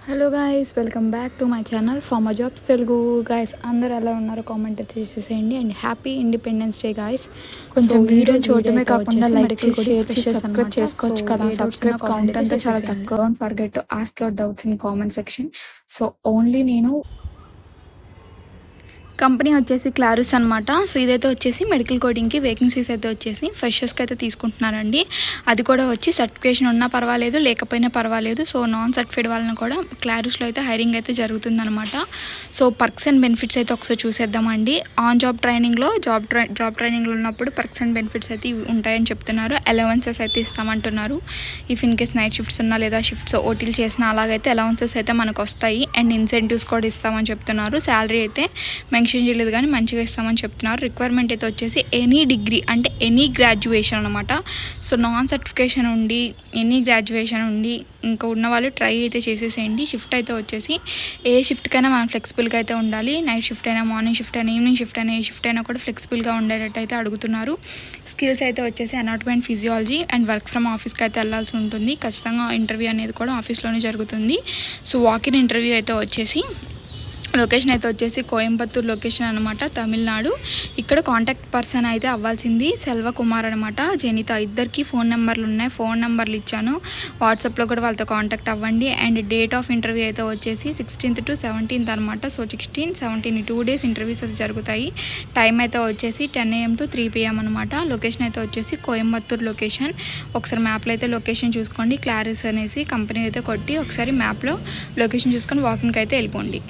Hello guys, welcome back to my channel farmer jobs Telugu. Guys అందరు ఎలా ఉన్నారో comment అయితే చేసేసేయండి. And happy Independence Day guys. కొంచెం వీడియో చూడటమే కాకుండా లైక్ చేసి షేర్ చేసి సబ్స్క్రైబ్ చేసుకోవచ్చు కదా. సబ్స్క్రైబ్ కౌంట్ అంతా చాలా తక్కువ. Don't forget to ask your doubts in comment section. So only నేను కంపెనీ వచ్చేసి క్లారిస్ అనమాట. సో ఇదైతే వచ్చేసి మెడికల్ కోడింగ్కి వేకెన్సీస్ అయితే వచ్చేసి ఫ్రెషర్స్కి అయితే తీసుకుంటున్నారండి. అది కూడా వచ్చి సర్టిఫికేషన్ ఉన్నా పర్వాలేదు, లేకపోయినా పర్వాలేదు. సో నాన్ సర్టిఫైడ్ వాళ్ళని కూడా క్లారిస్లో అయితే హైరింగ్ అయితే జరుగుతుందనమాట. సో పర్క్స్ అండ్ బెనిఫిట్స్ అయితే ఒకసారి చూసేద్దామండి. ఆన్ జాబ్ ట్రైనింగ్లో జాబ్ ట్రైనింగ్లో ఉన్నప్పుడు పర్క్స్ అండ్ బెనిఫిట్స్ అయితే ఉంటాయని చెప్తున్నారు. అలవెన్సెస్ అయితే ఇస్తామంటున్నారు. If in case night shifts ఉన్నా లేదా షిఫ్ట్స్ ఓటీలు చేసినా అలాగైతే అలవెన్సెస్ అయితే మనకు వస్తాయి. అండ్ ఇన్సెంటివ్స్ కూడా ఇస్తామని చెప్తున్నారు. శాలరీ అయితే మెన్షన్ చేయలేదు కానీ మంచిగా ఇస్తామని చెప్తున్నారు. రిక్వైర్మెంట్ అయితే వచ్చేసి ఎనీ డిగ్రీ అంటే ఎనీ గ్రాడ్యుయేషన్ అనమాట. సో నాన్ సర్టిఫికేషన్ ఉండి ఎనీ గ్రాడ్యుయేషన్ ఉండి ఇంకా ఉన్న వాళ్ళు ట్రై అయితే చేసేసేయండి. షిఫ్ట్ అయితే వచ్చేసి ఏ షిఫ్ట్కైనా మనం ఫ్లెక్సిబుల్గా అయితే ఉండాలి. నైట్ షిఫ్ట్ అయినా, మార్నింగ్ షిఫ్ట్ అయినా, ఈవినింగ్ షిఫ్ట్ అయినా, ఏ షిఫ్ట్ అయినా కూడా ఫ్లెక్సిబుల్గా ఉండేటట్టు అయితే అడుగుతున్నారు. స్కిల్స్ అయితే వచ్చేసి anatomy, physiology and work from ఆఫీస్కి అయితే వెళ్ళాల్సి ఉంటుంది. ఖచ్చితంగా ఇంటర్వ్యూ అనేది కూడా ఆఫీస్లోనే జరుగుతుంది. సో వాకిన్ ఇంటర్వ్యూ అయితే వచ్చేసి లొకేషన్ అయితే వచ్చేసి కోయంబత్తూర్ లొకేషన్ అనమాట, తమిళనాడు. ఇక్కడ కాంటాక్ట్ పర్సన్ అయితే అవ్వాల్సింది సెల్వకుమార్ అనమాట, జనిత. ఇద్దరికి ఫోన్ నెంబర్లు ఉన్నాయి, ఫోన్ నెంబర్లు ఇచ్చాను. వాట్సాప్లో కూడా వాళ్ళతో కాంటాక్ట్ అవ్వండి. అండ్ డేట్ ఆఫ్ ఇంటర్వ్యూ అయితే వచ్చేసి 16th to 17th అనమాట. సో 16, 17 2 days ఇంటర్వ్యూస్ అయితే జరుగుతాయి. టైం అయితే వచ్చేసి 10 AM to 3 PM అనమాట. లొకేషన్ అయితే వచ్చేసి కోయంబత్తూర్ లొకేషన్. ఒకసారి మ్యాప్లో అయితే లొకేషన్ చూసుకోండి. క్లారిస్ అనేసి కంపెనీ అయితే కొట్టి ఒకసారి మ్యాప్లో లొకేషన్ చూసుకొని వాకింగ్కి అయితే వెళ్ళిపోండి.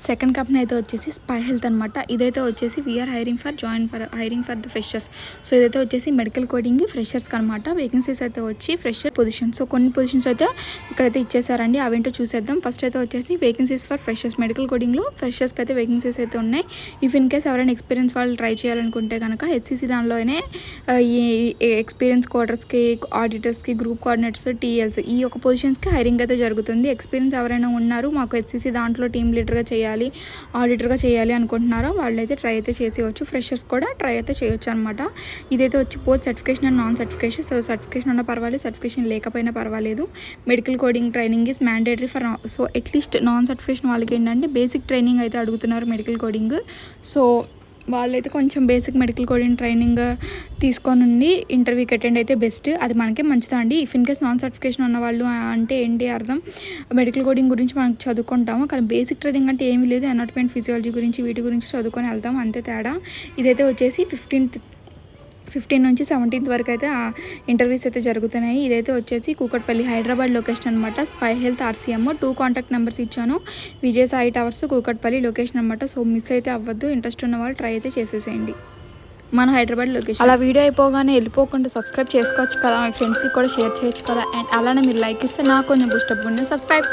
సెకండ్ కంపెనీ అయితే వచ్చేసి స్పై హెల్త్ అనమాట. ఇదైతే వచ్చేసి we are hiring for the freshers. So ఇదైతే వచ్చేసి మెడికల్ కోడింగ్ ఫ్రెషర్స్కి అనమాట. వేకెన్సీస్ అయితే వచ్చి ఫ్రెషర్ పొజిషన్. సో కొన్ని పొజిషన్స్ అయితే ఇక్కడైతే ఇచ్చేసారండి. అవేంటో చూసేద్దాం. ఫస్ట్ అయితే వచ్చేసి వేకెన్సీస్ ఫర్ ఫ్రెషర్స్. మెడికల్ కోడింగ్లో ఫ్రెషర్స్కి అయితే వేకెన్సీస్ అయితే ఉన్నాయి. ఇఫ్ ఇన్ కేస్ ఎవరైనా ఎక్స్పీరియన్స్ వాళ్ళు ట్రై చేయాలనుకుంటే కనుక హెచ్సిసి దానిలోనే ఈ ఎక్స్పీరియన్స్ కోడర్స్కి, ఆడిటర్స్కి, గ్రూప్ కోఆర్డినేటర్స్, టీఎల్స్ ఈ ఒక పొజిషన్స్కి హైరింగ్ అయితే జరుగుతుంది. ఎక్స్పీరియన్స్ ఎవరైనా ఉన్నారు మాకు హెచ్సిసి దాంట్లో టీమ్ లీడర్గా చేయాలి, ఆడిటర్గా చేయాలి అనుకుంటున్నారో వాళ్ళైతే ట్రై అయితే చేసేయచ్చు. ఫ్రెషర్స్ కూడా ట్రై అయితే చేయొచ్చు అనమాట. ఇదైతే వచ్చి both certification and non certification. So certification ఉన్నా పర్వాలేదు, సర్టిఫికేషన్ లేకపోయినా పర్వాలేదు. Medical coding training is mandatory for. So at least non certification వాళ్ళకి ఏంటంటే బేసిక్ ట్రైనింగ్ అయితే అడుగుతున్నారు మెడికల్ కోడింగ్. సో వాళ్ళైతే కొంచెం బేసిక్ మెడికల్ కోడింగ్ ట్రైనింగ్ తీసుకొని ఇంటర్వ్యూకి అటెండ్ అయితే బెస్ట్. అది మనకే మంచిదా అండి. If in case non certification ఉన్న వాళ్ళు అంటే ఏంటి అర్థం, మెడికల్ కోడింగ్ గురించి మనం చదువుకుంటాము కానీ బేసిక్ ట్రైనింగ్ అంటే ఏమీ లేదు. అనాటమీ అండ్ ఫిజియాలజీ గురించి వీటి గురించి చదువుకొని వెళ్తాం, అంతే తేడా. ఇదైతే వచ్చేసి 15 నుంచి 17th వరకు అయితే ఇంటర్వ్యూస్ అయితే జరుగుతున్నాయి. ఇదైతే వచ్చేసి కూకట్పల్లి హైదరాబాద్ లొకేషన్ అనమాట. Spy health RCM. 2 contact numbers ఇచ్చాను. విజయసాయి టవర్స్ కూకట్పల్లి లొకేషన్ అనమాట. సో మిస్ అయితే అవ్వద్దు. ఇంట్రెస్ట్ ఉన్న వాళ్ళు ట్రై అయితే చేసేసేయండి. మన హైదరాబాద్ లొకేషన్. అలా వీడియో అయిపోగానే వెళ్ళిపోకుండా సబ్స్క్రైబ్ చేసుకోవచ్చు కదా, మీ ఫ్రెండ్స్కి కూడా షేర్ చేయొచ్చు కదా. అండ్ అలానే మీరు లైక్ ఇస్తే నాకు కొంచెం బూస్టప్ ఉంది. సబ్స్క్రైబ్.